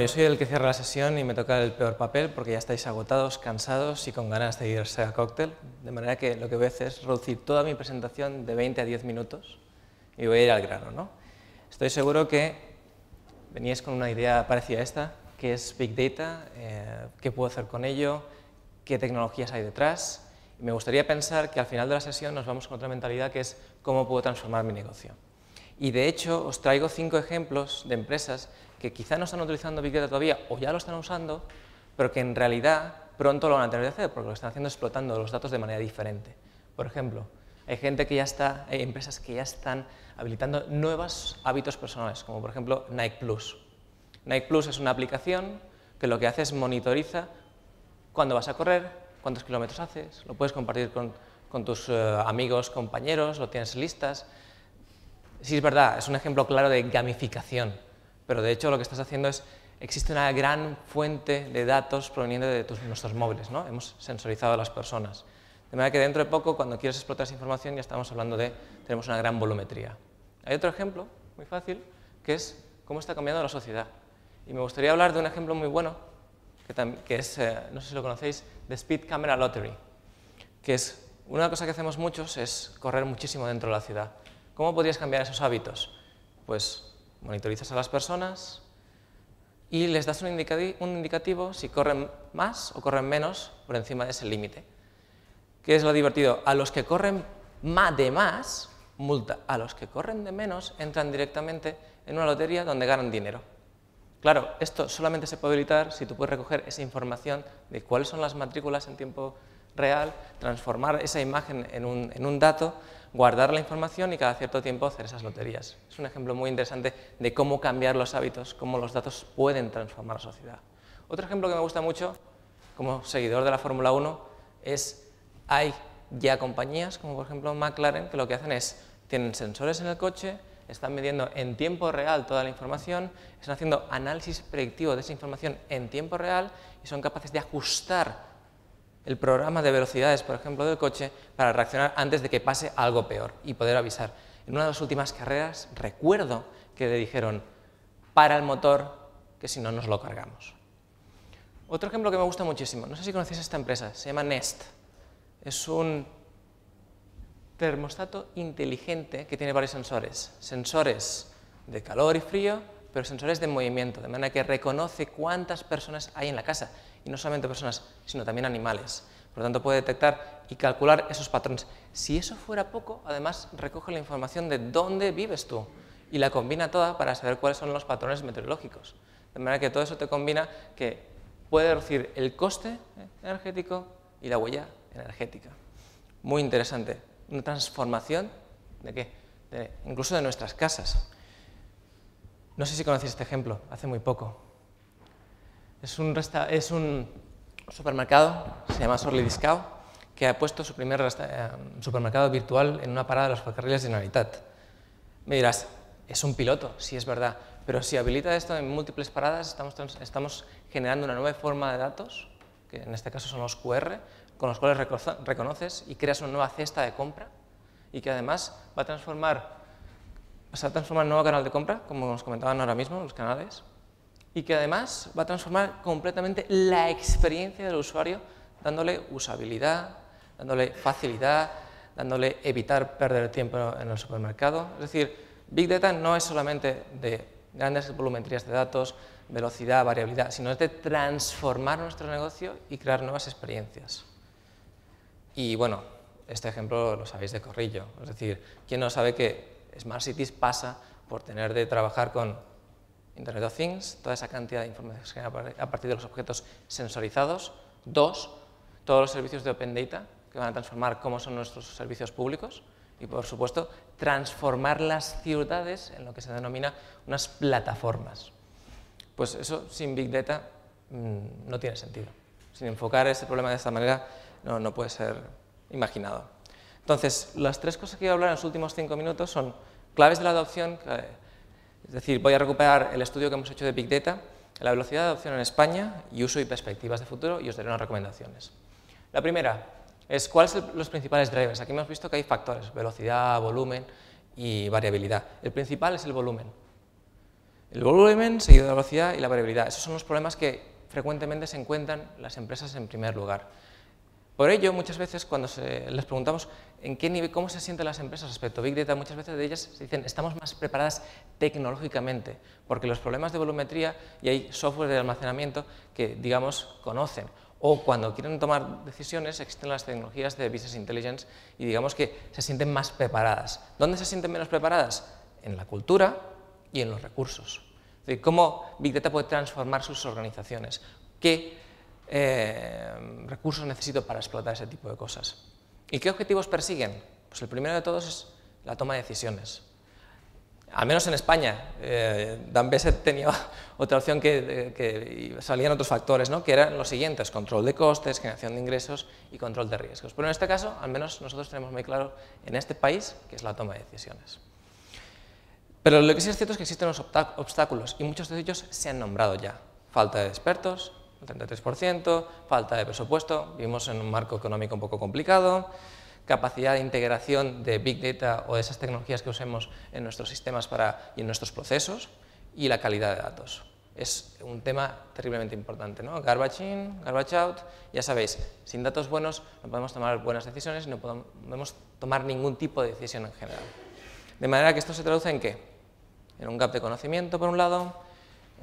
yo soy el que cierra la sesión y me toca el peor papel porque ya estáis agotados, cansados y con ganas de irse a cóctel, de manera que lo que voy a hacer es reducir toda mi presentación de 20 a 10 minutos y voy a ir al grano, ¿no? Estoy seguro que veníais con una idea parecida a esta, qué es Big Data, qué puedo hacer con ello, qué tecnologías hay detrás, y me gustaría pensar que al final de la sesión nos vamos con otra mentalidad que es cómo puedo transformar mi negocio. Y de hecho os traigo 5 ejemplos de empresas que quizá no están utilizando Big Data todavía o ya lo están usando, pero que en realidad pronto lo van a tener que hacer porque lo están haciendo explotando los datos de manera diferente. Por ejemplo, hay empresas que ya están habilitando nuevos hábitos personales, como por ejemplo Nike Plus. Nike Plus es una aplicación que lo que hace es monitoriza cuándo vas a correr, cuántos kilómetros haces, lo puedes compartir con tus amigos, compañeros, lo tienes en listas. Sí, es verdad, es un ejemplo claro de gamificación, pero de hecho lo que estás haciendo es, existe una gran fuente de datos proveniente de nuestros móviles, ¿no? Hemos sensorizado a las personas. De manera que dentro de poco, cuando quieres explotar esa información, ya estamos hablando de, tenemos una gran volumetría. Hay otro ejemplo, muy fácil, que es cómo está cambiando la sociedad. Y me gustaría hablar de un ejemplo muy bueno, que es, no sé si lo conocéis, The Speed Camera Lottery, que es, una cosa que hacemos muchos es correr muchísimo dentro de la ciudad. ¿Cómo podrías cambiar esos hábitos? Pues monitorizas a las personas y les das un indicativo si corren más o corren menos por encima de ese límite. ¿Qué es lo divertido? A los que corren de más, multa. A los que corren de menos, entran directamente en una lotería donde ganan dinero. Claro, esto solamente se puede evitar si tú puedes recoger esa información de cuáles son las matrículas en tiempo real, transformar esa imagen en un dato, guardar la información y cada cierto tiempo hacer esas loterías. Es un ejemplo muy interesante de cómo cambiar los hábitos, cómo los datos pueden transformar la sociedad. Otro ejemplo que me gusta mucho, como seguidor de la Fórmula 1, es, hay ya compañías como por ejemplo McLaren que lo que hacen es, tienen sensores en el coche, están midiendo en tiempo real toda la información, están haciendo análisis predictivo de esa información en tiempo real y son capaces de ajustar el programa de velocidades, por ejemplo, del coche para reaccionar antes de que pase algo peor y poder avisar. En una de las últimas carreras recuerdo que le dijeron para el motor que si no nos lo cargamos. Otro ejemplo que me gusta muchísimo, no sé si conocéis esta empresa, se llama Nest. Es un termostato inteligente que tiene varios sensores. Sensores de calor y frío, pero sensores de movimiento, de manera que reconoce cuántas personas hay en la casa. Y no solamente personas, sino también animales. Por lo tanto, puede detectar y calcular esos patrones. Si eso fuera poco, además recoge la información de dónde vives tú y la combina toda para saber cuáles son los patrones meteorológicos. De manera que todo eso te combina que puede reducir el coste energético y la huella energética. Muy interesante. Una transformación ¿de qué? Incluso de nuestras casas. No sé si conocéis este ejemplo, hace muy poco. Es un supermercado, se llama Sorli Discount, que ha puesto su primer supermercado virtual en una parada de los ferrocarriles de Generalitat. Me dirás, es un piloto, sí es verdad, pero si habilita esto en múltiples paradas, estamos generando una nueva forma de datos, que en este caso son los QR, con los cuales reconoces y creas una nueva cesta de compra y que además va a transformar en un nuevo canal de compra, como nos comentaban ahora mismo los canales, y que además va a transformar completamente la experiencia del usuario, dándole usabilidad, dándole facilidad, dándole evitar perder tiempo en el supermercado. Es decir, Big Data no es solamente de grandes volumetrías de datos, velocidad, variabilidad, sino es de transformar nuestro negocio y crear nuevas experiencias. Y bueno, este ejemplo lo sabéis de corrillo, es decir, ¿quién no sabe que Smart Cities pasa por tener de trabajar con Internet of Things, toda esa cantidad de información a partir de los objetos sensorizados? 2, todos los servicios de Open Data, que van a transformar cómo son nuestros servicios públicos. Y, por supuesto, transformar las ciudades en lo que se denomina unas plataformas. Pues eso, sin Big Data, no tiene sentido. Sin enfocar ese problema de esta manera, no puede ser imaginado. Entonces, las 3 cosas que voy a hablar en los últimos 5 minutos son claves de la adopción, es decir, voy a recuperar el estudio que hemos hecho de Big Data, la velocidad de adopción en España y uso y perspectivas de futuro, y os daré unas recomendaciones. La primera es cuáles son los principales drivers. Aquí hemos visto que hay factores, velocidad, volumen y variabilidad. El principal es el volumen. El volumen, seguido de la velocidad y la variabilidad. Esos son los problemas que frecuentemente se encuentran las empresas en primer lugar. Por ello, muchas veces cuando les preguntamos en qué nivel, cómo se sienten las empresas respecto a Big Data, muchas veces de ellas se dicen estamos más preparadas tecnológicamente, porque los problemas de volumetría y hay software de almacenamiento que, digamos, conocen. O cuando quieren tomar decisiones existen las tecnologías de Business Intelligence y digamos que se sienten más preparadas. ¿Dónde se sienten menos preparadas? En la cultura y en los recursos. Es decir, cómo Big Data puede transformar sus organizaciones. ¿Qué recursos necesito para explotar ese tipo de cosas? ¿Y qué objetivos persiguen? Pues el primero de todos es la toma de decisiones. Al menos en España, Dan Besset tenía otra opción que salían otros factores, ¿no? Que eran los siguientes: control de costes, generación de ingresos y control de riesgos. Pero en este caso, al menos nosotros tenemos muy claro en este país que es la toma de decisiones. Pero lo que sí es cierto es que existen unos obstáculos y muchos de ellos se han nombrado ya. Falta de expertos, el 33%, falta de presupuesto, vivimos en un marco económico un poco complicado, capacidad de integración de Big Data o de esas tecnologías que usemos en nuestros sistemas y en nuestros procesos, y la calidad de datos. Es un tema terriblemente importante, ¿no? Garbage in, garbage out, ya sabéis, sin datos buenos no podemos tomar buenas decisiones y no podemos tomar ningún tipo de decisión en general. De manera que esto se traduce en ¿qué? En un gap de conocimiento, por un lado,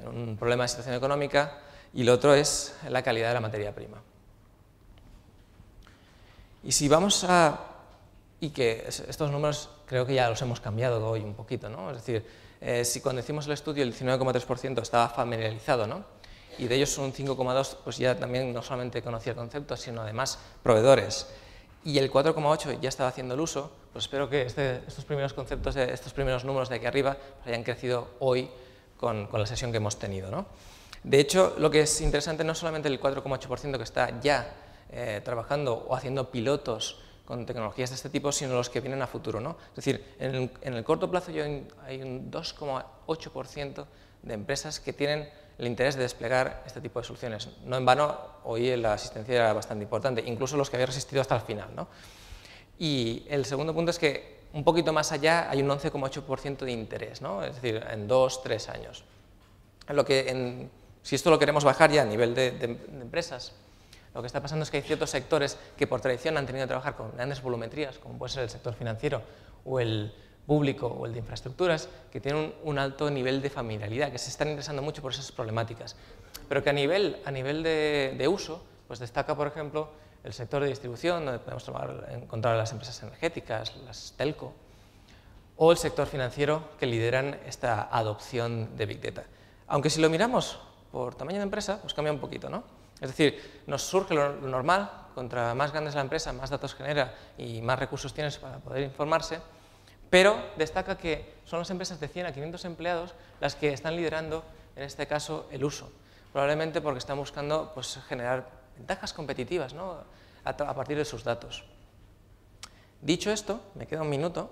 en un problema de situación económica, y lo otro es la calidad de la materia prima. Y si vamos a... y que estos números creo que ya los hemos cambiado hoy un poquito, ¿no? Es decir, si cuando hicimos el estudio el 19,3% estaba familiarizado, ¿no? Y de ellos un 5,2% pues ya también no solamente conocía el concepto, sino además proveedores, y el 4,8% ya estaba haciendo el uso, pues espero que estos primeros conceptos, estos primeros números de aquí arriba pues hayan crecido hoy con la sesión que hemos tenido, ¿no? De hecho, lo que es interesante no es solamente el 4,8% que está ya trabajando o haciendo pilotos con tecnologías de este tipo, sino los que vienen a futuro, ¿no? Es decir, en el corto plazo hay un 2,8% de empresas que tienen el interés de desplegar este tipo de soluciones. No en vano, hoy la asistencia era bastante importante, incluso los que habían resistido hasta el final, ¿no? Y el segundo punto es que un poquito más allá hay un 11,8% de interés, ¿no? Es decir, en 2-3 años. Si esto lo queremos bajar ya a nivel de empresas, lo que está pasando es que hay ciertos sectores que por tradición han tenido que trabajar con grandes volumetrías, como puede ser el sector financiero o el público o el de infraestructuras, que tienen un alto nivel de familiaridad, que se están interesando mucho por esas problemáticas, pero que a nivel de uso, pues destaca, por ejemplo, el sector de distribución, donde podemos encontrar las empresas energéticas, las telco, o el sector financiero, que lideran esta adopción de Big Data. Aunque si lo miramos por tamaño de empresa, pues cambia un poquito, ¿no? Es decir, nos surge lo normal, contra más grande es la empresa, más datos genera y más recursos tienes para poder informarse, pero destaca que son las empresas de 100 a 500 empleados las que están liderando, en este caso, el uso, probablemente porque están buscando pues, generar ventajas competitivas, ¿no? a partir de sus datos. Dicho esto, me queda un minuto.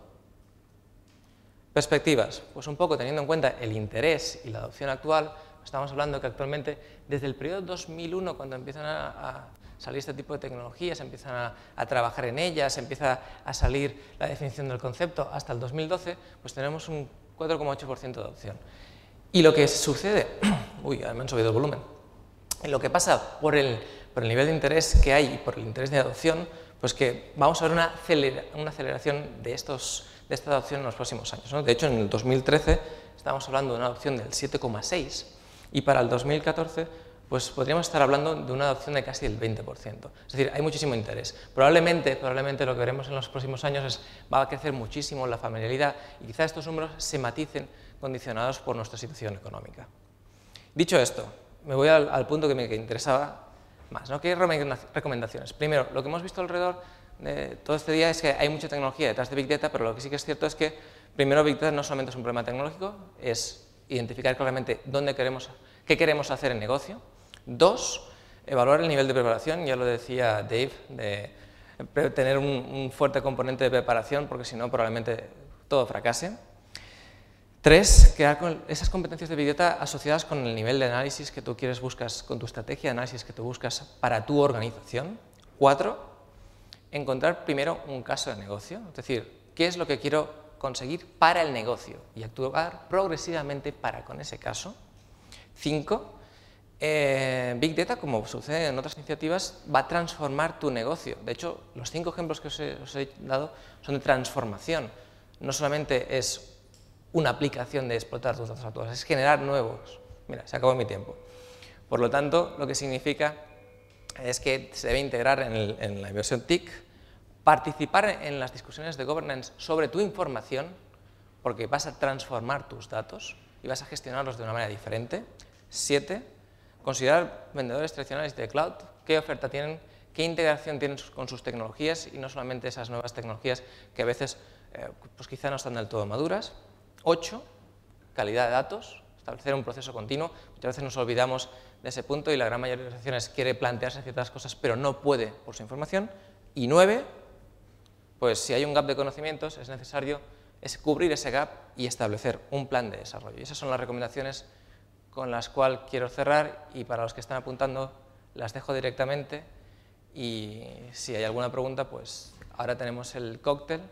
Perspectivas, pues un poco teniendo en cuenta el interés y la adopción actual, estamos hablando que actualmente, desde el periodo 2001, cuando empiezan a salir este tipo de tecnologías, empiezan a trabajar en ellas, empieza a salir la definición del concepto, hasta el 2012, pues tenemos un 4,8% de adopción. Y lo que sucede, uy, me han subido el volumen, lo que pasa por el nivel de interés que hay y por el interés de adopción, pues que vamos a ver una aceleración de esta adopción en los próximos años, ¿no? De hecho, en el 2013 estábamos hablando de una adopción del 7,6%, y para el 2014 pues podríamos estar hablando de una adopción de casi el 20%. Es decir, hay muchísimo interés. Probablemente lo que veremos en los próximos años va a crecer muchísimo la familiaridad y quizá estos números se maticen condicionados por nuestra situación económica. Dicho esto, me voy al punto que me interesaba más, ¿no? ¿Qué recomendaciones? Primero, lo que hemos visto alrededor de todo este día es que hay mucha tecnología detrás de Big Data, pero lo que sí que es cierto es que, primero, Big Data no solamente es un problema tecnológico, es identificar claramente qué queremos hacer en negocio. 2, evaluar el nivel de preparación, ya lo decía Dave, de tener un fuerte componente de preparación, porque si no, probablemente todo fracase. 3, crear esas competencias de Big Data asociadas con el nivel de análisis que tú buscas, con tu estrategia de análisis que tú buscas para tu organización. 4, encontrar primero un caso de negocio, es decir, qué es lo que quiero conseguir para el negocio y actuar progresivamente para con ese caso. 5. Big Data, como sucede en otras iniciativas, va a transformar tu negocio. De hecho, los 5 ejemplos que os he dado son de transformación. No solamente es una aplicación de explotar tus datos actuales, es generar nuevos. Mira, se acabó mi tiempo. Por lo tanto, lo que significa es que se debe integrar en la inversión TIC, participar en las discusiones de governance sobre tu información, porque vas a transformar tus datos y vas a gestionarlos de una manera diferente. 7. Considerar vendedores tradicionales de cloud, qué oferta tienen, qué integración tienen con sus tecnologías y no solamente esas nuevas tecnologías que a veces pues quizá no están del todo maduras. 8. Calidad de datos, establecer un proceso continuo. Muchas veces nos olvidamos de ese punto y la gran mayoría de las organizaciones quiere plantearse ciertas cosas pero no puede por su información. Y 9. Pues si hay un gap de conocimientos es necesario cubrir ese gap y establecer un plan de desarrollo. Y esas son las recomendaciones con las cuales quiero cerrar y para los que están apuntando las dejo directamente y si hay alguna pregunta pues ahora tenemos el cóctel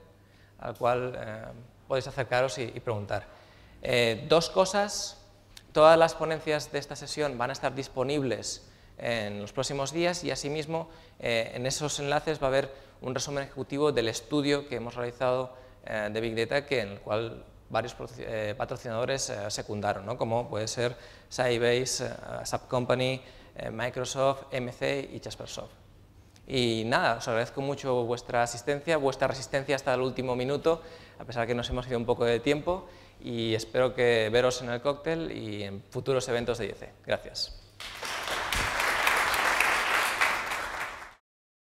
al cual podéis acercaros y preguntar. 2 cosas, todas las ponencias de esta sesión van a estar disponibles en los próximos días y asimismo en esos enlaces va a haber un resumen ejecutivo del estudio que hemos realizado de Big Data en el cual varios patrocinadores secundaron, ¿no? Como puede ser Sybase, SAP Company, Microsoft, MC y Jaspersoft. Y nada, os agradezco mucho vuestra asistencia, vuestra resistencia hasta el último minuto, a pesar de que nos hemos ido un poco de tiempo, y espero que veros en el cóctel y en futuros eventos de IEC. Gracias.